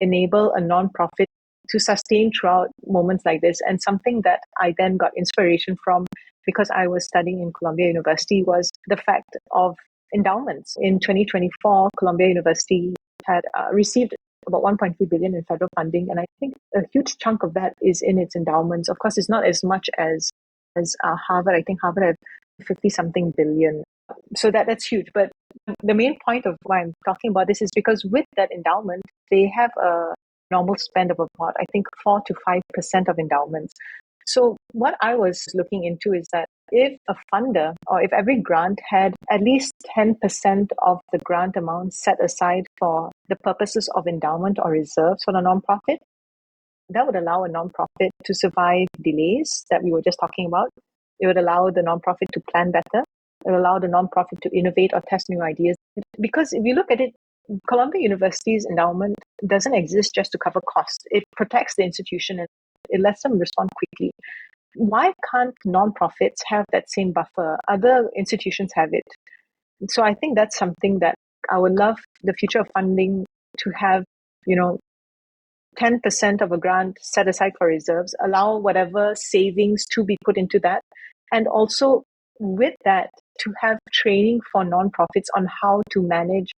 enable a nonprofit to sustain throughout moments like this? And something that I then got inspiration from, because I was studying in Columbia University, was the fact of endowments. In 2024, Columbia University had received about 1.3 billion in federal funding, and I think a huge chunk of that is in its endowments. Of course, it's not as much as Harvard. I think Harvard had 50 something billion. So that's huge. But the main point of why I'm talking about this is because with that endowment, they have a normal spend of about, I think, 4 to 5% of endowments. So what I was looking into is that if a funder or if every grant had at least 10% of the grant amount set aside for the purposes of endowment or reserves for the nonprofit, that would allow a nonprofit to survive delays that we were just talking about. It would allow the nonprofit to plan better. It would allow the nonprofit to innovate or test new ideas. Because if you look at it, Columbia University's endowment doesn't exist just to cover costs. It protects the institution and it lets them respond quickly. Why can't nonprofits have that same buffer? Other institutions have it. So I think that's something that I would love the future of funding to have, 10% of a grant set aside for reserves, allow whatever savings to be put into that. And also with that, to have training for nonprofits on how to manage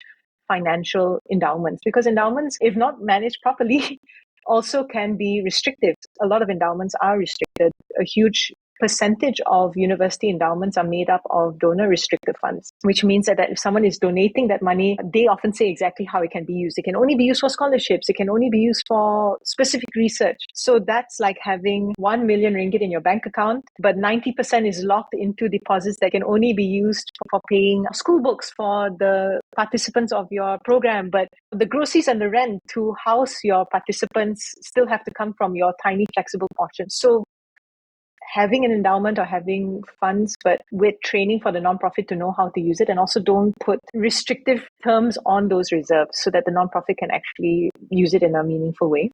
financial endowments. Because endowments, if not managed properly, also can be restrictive. A lot of endowments are restricted. A huge percentage of university endowments are made up of donor restricted funds, which means that if someone is donating that money, they often say exactly how it can be used. It can only be used for scholarships. It can only be used for specific research. So that's like having 1 million ringgit in your bank account, but 90% is locked into deposits that can only be used for paying school books for the participants of your program. But the groceries and the rent to house your participants still have to come from your tiny flexible portion. So having an endowment or having funds, but with training for the nonprofit to know how to use it, and also don't put restrictive terms on those reserves so that the nonprofit can actually use it in a meaningful way.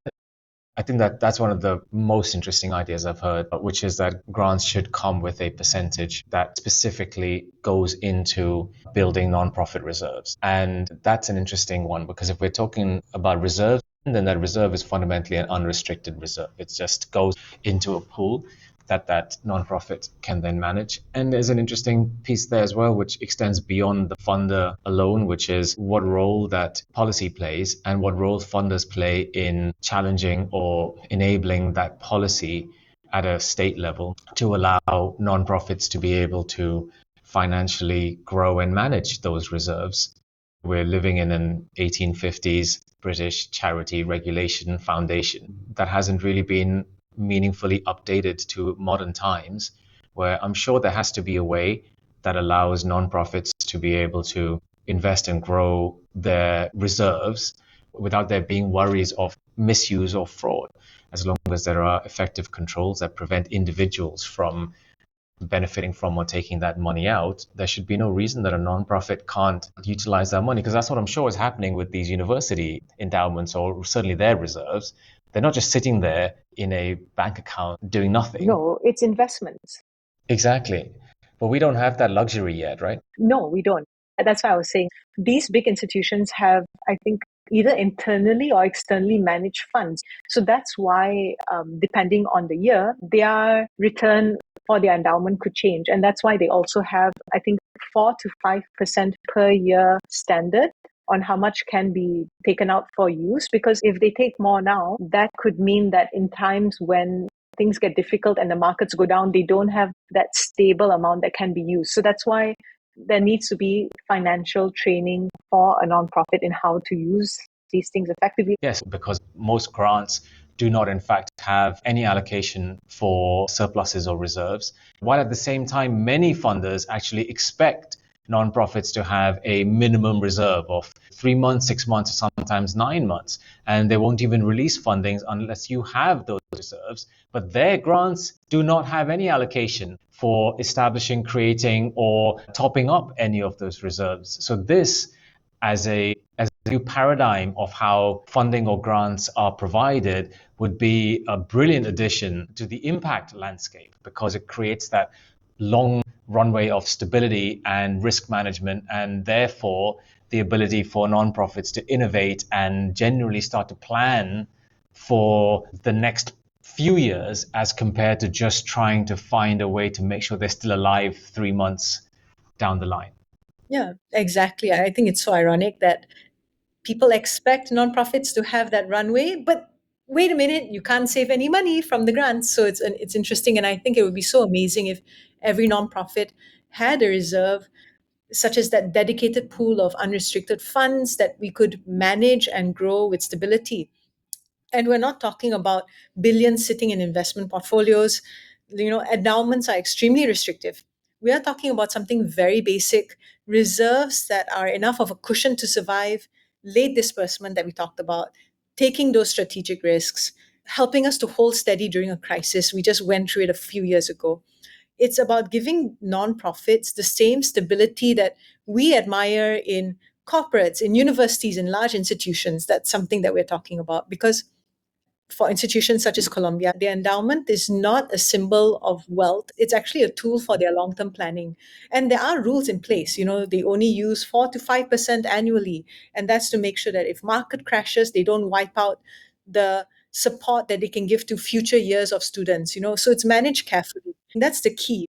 I think that's one of the most interesting ideas I've heard, which is that grants should come with a percentage that specifically goes into building nonprofit reserves. And that's an interesting one, because if we're talking about reserves, then that reserve is fundamentally an unrestricted reserve. It just goes into a pool that nonprofit can then manage. And there's an interesting piece there as well, which extends beyond the funder alone, which is what role that policy plays and what role funders play in challenging or enabling that policy at a state level to allow nonprofits to be able to financially grow and manage those reserves. We're living in an 1850s British charity regulation foundation that hasn't really been meaningfully updated to modern times, where I'm sure there has to be a way that allows nonprofits to be able to invest and grow their reserves without there being worries of misuse or fraud. As long as there are effective controls that prevent individuals from benefiting from or taking that money out, there should be no reason that a nonprofit can't utilize that money, because that's what I'm sure is happening with these university endowments, or certainly their reserves. They're not just sitting there in a bank account doing nothing. No, it's investments. Exactly. But we don't have that luxury yet, right? No, we don't. That's why I was saying these big institutions have, I think, either internally or externally managed funds. So that's why, depending on the year, their return for their endowment could change. And that's why they also have, I think, 4 to 5% per year standard on how much can be taken out for use. Because if they take more now, that could mean that in times when things get difficult and the markets go down, they don't have that stable amount that can be used. So that's why there needs to be financial training for a nonprofit in how to use these things effectively. Yes, because most grants do not in fact have any allocation for surpluses or reserves, while at the same time many funders actually expect nonprofits to have a minimum reserve of 3 months, 6 months, or sometimes 9 months, and they won't even release fundings unless you have those reserves. But their grants do not have any allocation for establishing, creating, or topping up any of those reserves. So this, as new paradigm of how funding or grants are provided would be a brilliant addition to the impact landscape, because it creates that long runway of stability and risk management, and therefore the ability for nonprofits to innovate and generally start to plan for the next few years, as compared to just trying to find a way to make sure they're still alive 3 months down the line. Yeah, exactly. I think it's so ironic that people expect nonprofits to have that runway, but wait a minute, you can't save any money from the grants. So it's interesting, and I think it would be so amazing if every nonprofit had a reserve, such as that dedicated pool of unrestricted funds that we could manage and grow with stability. And we're not talking about billions sitting in investment portfolios. Endowments are extremely restrictive. We are talking about something very basic: reserves that are enough of a cushion to survive late disbursement that we talked about, taking those strategic risks, helping us to hold steady during a crisis. We just went through it a few years ago. It's about giving nonprofits the same stability that we admire in corporates, in universities, in large institutions. That's something that we're talking about, because for institutions such as Colombia, their endowment is not a symbol of wealth. It's actually a tool for their long term planning. And there are rules in place. They only use 4 to 5% annually. And that's to make sure that if market crashes, they don't wipe out the support that they can give to future years of students. So it's managed carefully. And that's the key.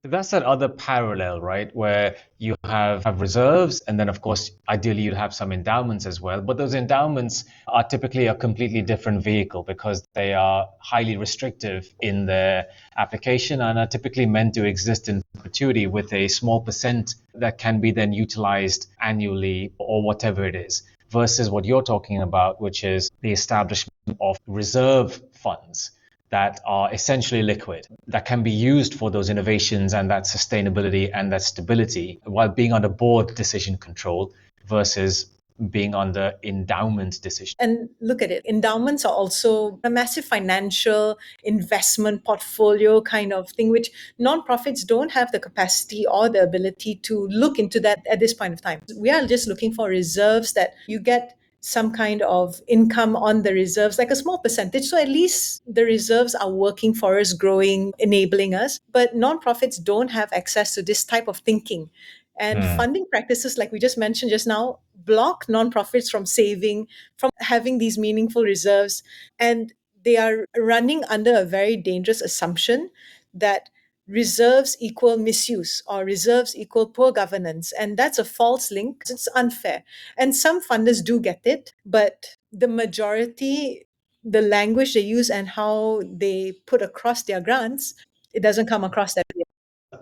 That's that other parallel, right? Where you have reserves, and then, of course, ideally you'd have some endowments as well. But those endowments are typically a completely different vehicle, because they are highly restrictive in their application and are typically meant to exist in perpetuity, with a small percent that can be then utilized annually or whatever it is. Versus what you're talking about, which is the establishment of reserve funds that are essentially liquid, that can be used for those innovations and that sustainability and that stability, while being under board decision control versus being under endowment decision. And look at it, endowments are also a massive financial investment portfolio kind of thing, which nonprofits don't have the capacity or the ability to look into that at this point of time. We are just looking for reserves that you get some kind of income on the reserves, like a small percentage. So at least the reserves are working for us, growing, enabling us. But nonprofits don't have access to this type of thinking. And funding practices, like we just mentioned just now, block nonprofits from saving, from having these meaningful reserves. And they are running under a very dangerous assumption that reserves equal misuse or reserves equal poor governance. And that's a false link. It's unfair. And some funders do get it, but the majority, the language they use and how they put across their grants, it doesn't come across that way.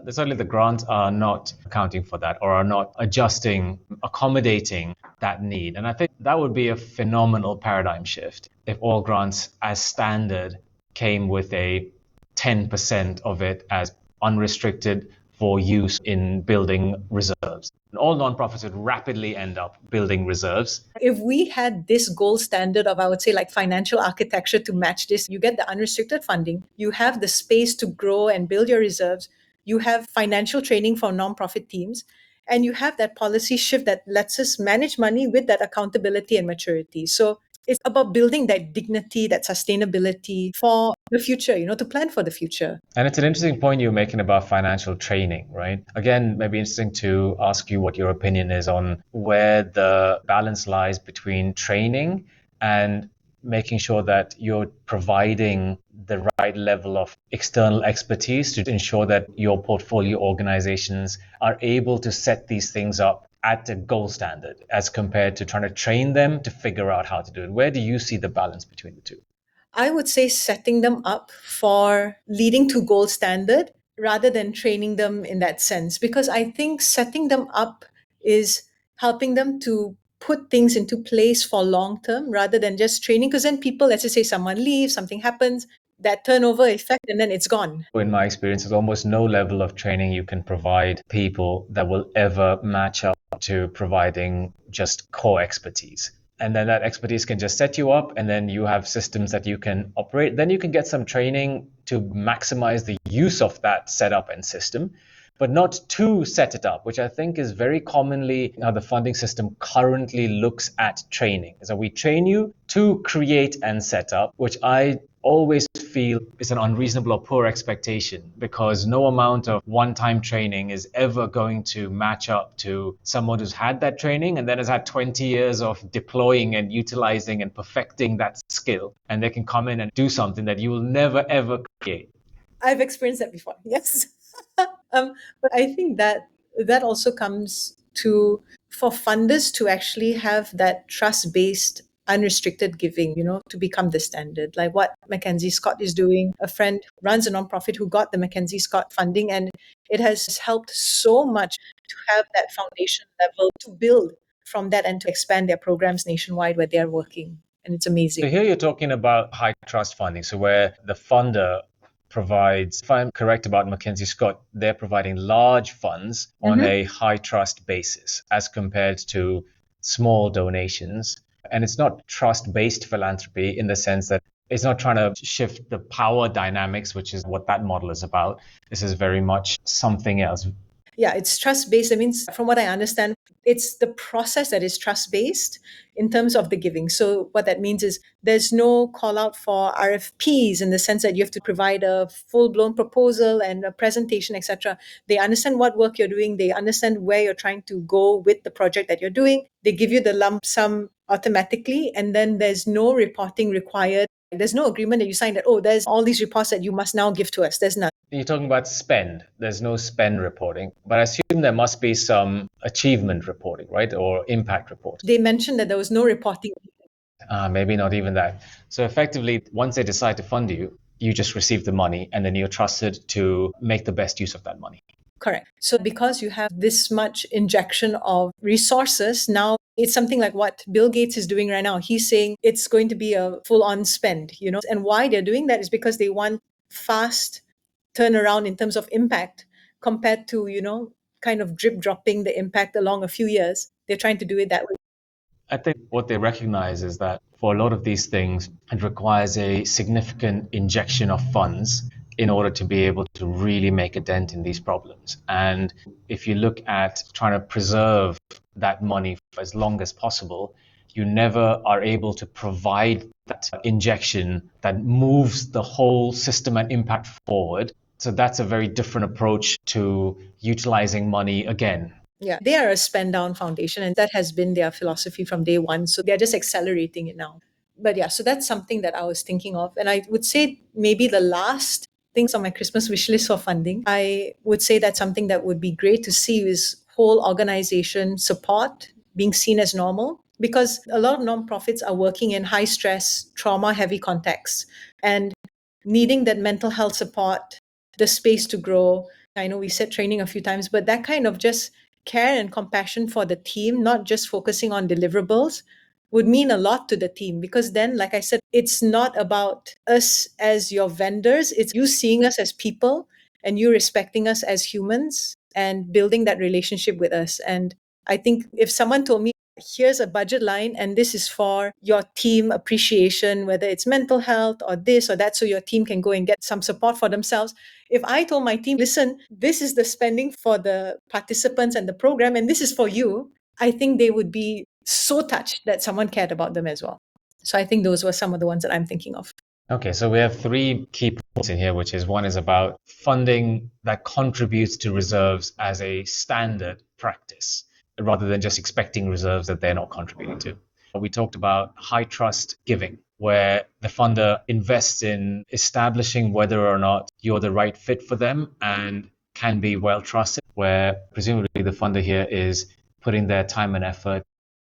Certainly the grants are not accounting for that, or are not adjusting, accommodating that need. And I think that would be a phenomenal paradigm shift if all grants as standard came with a 10% of it as unrestricted for use in building reserves. And all nonprofits would rapidly end up building reserves. If we had this gold standard of, I would say, like financial architecture to match this, you get the unrestricted funding, you have the space to grow and build your reserves, you have financial training for nonprofit teams, and you have that policy shift that lets us manage money with that accountability and maturity. So it's about building that dignity, that sustainability for the future, to plan for the future. And it's an interesting point you're making about financial training, right? Again, maybe interesting to ask you what your opinion is on where the balance lies between training and making sure that you're providing the right level of external expertise to ensure that your portfolio organizations are able to set these things up at a gold standard, as compared to trying to train them to figure out how to do it. Where do you see the balance between the two? I would say setting them up for leading to gold standard rather than training them in that sense, because I think setting them up is helping them to put things into place for long term rather than just training. Because then people, let's just say someone leaves, something happens, that turnover effect, and then it's gone. In my experience, there's almost no level of training you can provide people that will ever match up to providing just core expertise. And then that expertise can just set you up, and then you have systems that you can operate. Then you can get some training to maximize the use of that setup and system. but not to set it up, which I think is very commonly how the funding system currently looks at training. So we train you to create and set up, which I always feel is an unreasonable or poor expectation, because no amount of one-time training is ever going to match up to someone who's had that training and then has had 20 years of deploying and utilizing and perfecting that skill, and they can come in and do something that you will never ever create. I've experienced that before. Yes. But I think that also comes to, for funders to actually have that trust-based unrestricted giving, to become the standard, like what Mackenzie Scott is doing. A friend runs a nonprofit who got the Mackenzie Scott funding, and it has helped so much to have that foundation level to build from that and to expand their programs nationwide where they are working. And it's amazing. So here you're talking about high trust funding, so where the funder provides, if I'm correct about Mackenzie Scott, they're providing large funds on a high trust basis as compared to small donations. And it's not trust-based philanthropy in the sense that it's not trying to shift the power dynamics, which is what that model is about. This is very much something else. Yeah, it's trust-based. I mean, from what I understand, it's the process that is trust-based in terms of the giving. So what that means is there's no call out for RFPs in the sense that you have to provide a full-blown proposal and a presentation, etc. They understand what work you're doing. They understand where you're trying to go with the project that you're doing. They give you the lump sum automatically, and then there's no reporting required. There's no agreement that you sign that, there's all these reports that you must now give to us. There's none. You're talking about spend. There's no spend reporting, but I assume there must be some achievement reporting, right? Or impact reporting. They mentioned that there was no reporting. Maybe not even that. So effectively, once they decide to fund you, you just receive the money and then you're trusted to make the best use of that money. Correct. So because you have this much injection of resources, now it's something like what Bill Gates is doing right now. He's saying it's going to be a full-on spend, and why they're doing that is because they want fast turnaround in terms of impact compared to, kind of drip dropping the impact along a few years. They're trying to do it that way. I think what they recognize is that for a lot of these things, it requires a significant injection of funds in order to be able to really make a dent in these problems. And if you look at trying to preserve that money for as long as possible, you never are able to provide that injection that moves the whole system and impact forward. So that's a very different approach to utilizing money again. Yeah, they are a spend down foundation, and that has been their philosophy from day one. So they're just accelerating it now. But yeah, so that's something that I was thinking of. And I would say maybe the last things on my Christmas wish list for funding, I would say that something that would be great to see is whole organization support being seen as normal, because a lot of nonprofits are working in high stress, trauma heavy contexts and needing that mental health support, the space to grow. I know we said training a few times, but that kind of just care and compassion for the team, not just focusing on deliverables, would mean a lot to the team, because then, like I said, it's not about us as your vendors. It's you seeing us as people and you respecting us as humans and building that relationship with us. And I think if someone told me, here's a budget line and this is for your team appreciation, whether it's mental health or this or that, so your team can go and get some support for themselves. If I told my team, listen, this is the spending for the participants and the program, and this is for you, I think they would be so touched that someone cared about them as well. So I think those were some of the ones that I'm thinking of. Okay, so we have three key points in here, which is one is about funding that contributes to reserves as a standard practice, rather than just expecting reserves that they're not contributing to. We talked about high trust giving, where the funder invests in establishing whether or not you're the right fit for them and can be well trusted, where presumably the funder here is putting their time and effort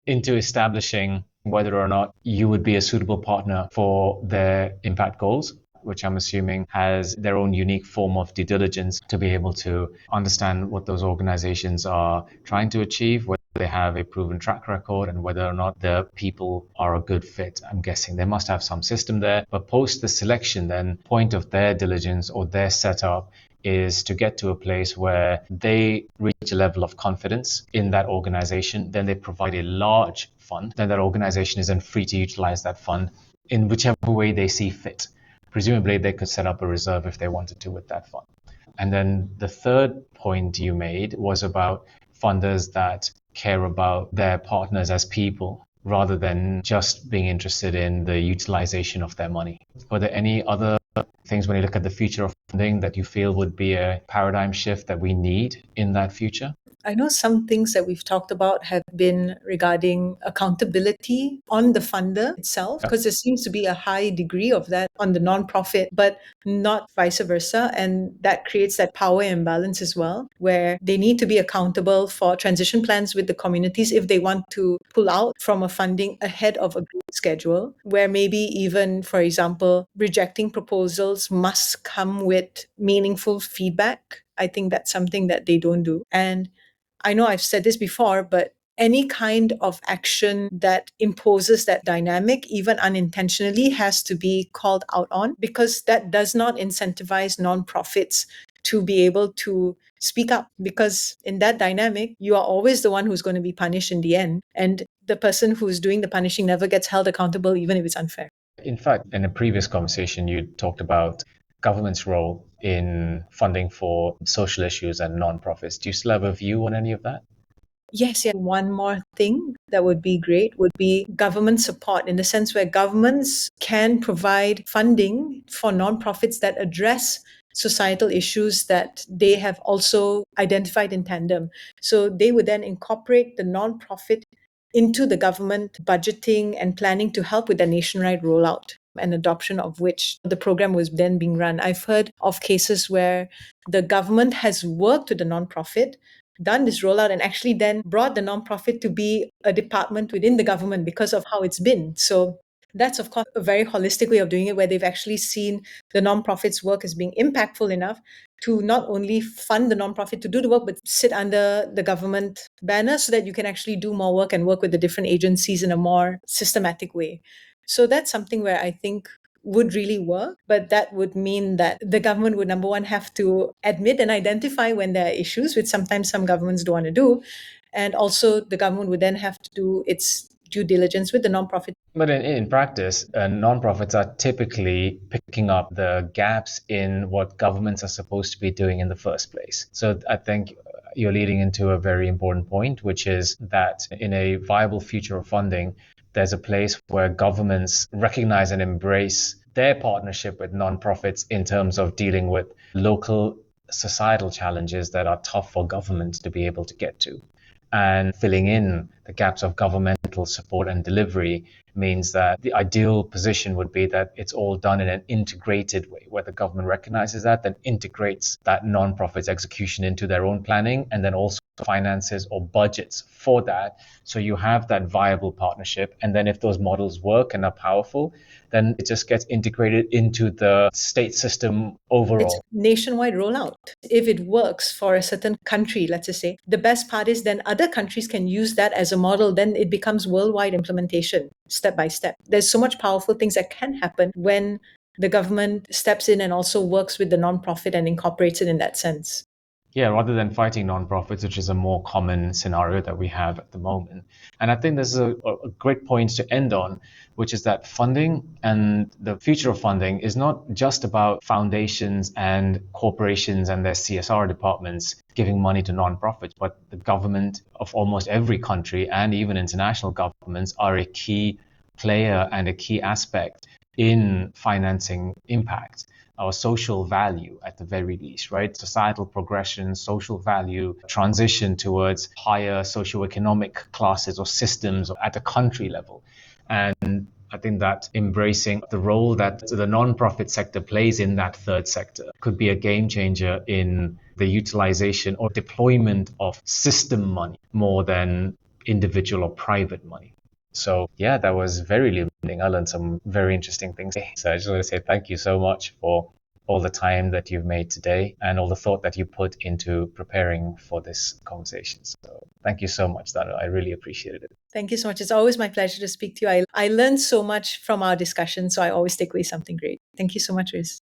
into establishing whether or not you would be a suitable partner for their impact goals, which I'm assuming has their own unique form of due diligence to be able to understand what those organizations are trying to achieve, whether they have a proven track record, and whether or not the people are a good fit. I'm guessing they must have some system there. But post the selection, then point of their diligence or their setup is to get to a place where they reach a level of confidence in that organization. Then they provide a large fund. Then that organization is then free to utilize that fund in whichever way they see fit. Presumably, they could set up a reserve if they wanted to with that fund. And then the third point you made was about funders that care about their partners as people rather than just being interested in the utilization of their money. Were there any other things when you look at the future of funding that you feel would be a paradigm shift that we need in that future? I know some things that we've talked about have been regarding accountability on the funder itself, because there seems to be a high degree of that on the nonprofit, but not vice versa. And that creates that power imbalance as well, where they need to be accountable for transition plans with the communities if they want to pull out from a funding ahead of a schedule, where maybe even, for example, rejecting proposals must come with meaningful feedback. I think that's something that they don't do. And I know I've said this before, but any kind of action that imposes that dynamic, even unintentionally, has to be called out on, because that does not incentivize nonprofits to be able to speak up. Because in that dynamic, you are always the one who's going to be punished in the end. And the person who's doing the punishing never gets held accountable, even if it's unfair. In fact, in a previous conversation, you talked about government's role in funding for social issues and nonprofits. Do you still have a view on any of that? Yes, yeah. One more thing that would be great would be government support, in the sense where governments can provide funding for nonprofits that address societal issues that they have also identified in tandem. So they would then incorporate the nonprofit into the government budgeting and planning to help with the nationwide rollout and adoption of which the program was then being run. I've heard of cases where the government has worked with the nonprofit, done this rollout, and actually then brought the nonprofit to be a department within the government because of how it's been. So that's, of course, a very holistic way of doing it, where they've actually seen the nonprofit's work as being impactful enough to not only fund the nonprofit to do the work, but sit under the government banner so that you can actually do more work and work with the different agencies in a more systematic way. So that's something where I think would really work, but that would mean that the government would, number one, have to admit and identify when there are issues, which sometimes some governments don't want to do. And also the government would then have to do its due diligence with the nonprofit. But in practice, nonprofits are typically picking up the gaps in what governments are supposed to be doing in the first place. So I think you're leading into a very important point, which is that in a viable future of funding, there's a place where governments recognize and embrace their partnership with nonprofits in terms of dealing with local societal challenges that are tough for governments to be able to get to. And filling in the gaps of governmental support and delivery means that the ideal position would be that it's all done in an integrated way, where the government recognizes that, then integrates that nonprofit's execution into their own planning, and then also finances or budgets for that. So you have that viable partnership. And then if those models work and are powerful, then it just gets integrated into the state system overall. It's nationwide rollout. If it works for a certain country, let's just say, the best part is then other countries can use that as a model. Then it becomes worldwide implementation, step by step. There's so much powerful things that can happen when the government steps in and also works with the nonprofit and incorporates it in that sense. Yeah, rather than fighting nonprofits, which is a more common scenario that we have at the moment. And I think this is a great point to end on, which is that funding and the future of funding is not just about foundations and corporations and their CSR departments giving money to nonprofits, but the government of almost every country and even international governments are a key player and a key aspect in financing impact or social value at the very least, right? Societal progression, social value, transition towards higher socioeconomic classes or systems at a country level. And I think that embracing the role that the nonprofit sector plays in that third sector could be a game changer in the utilization or deployment of system money more than individual or private money. So yeah, that was very illuminating. I learned some very interesting things. So I just want to say thank you so much for all the time that you've made today and all the thought that you put into preparing for this conversation. So thank you so much, Danu. I really appreciated it. Thank you so much. It's always my pleasure to speak to you. I learned so much from our discussion, so I always take away something great. Thank you so much, Riz.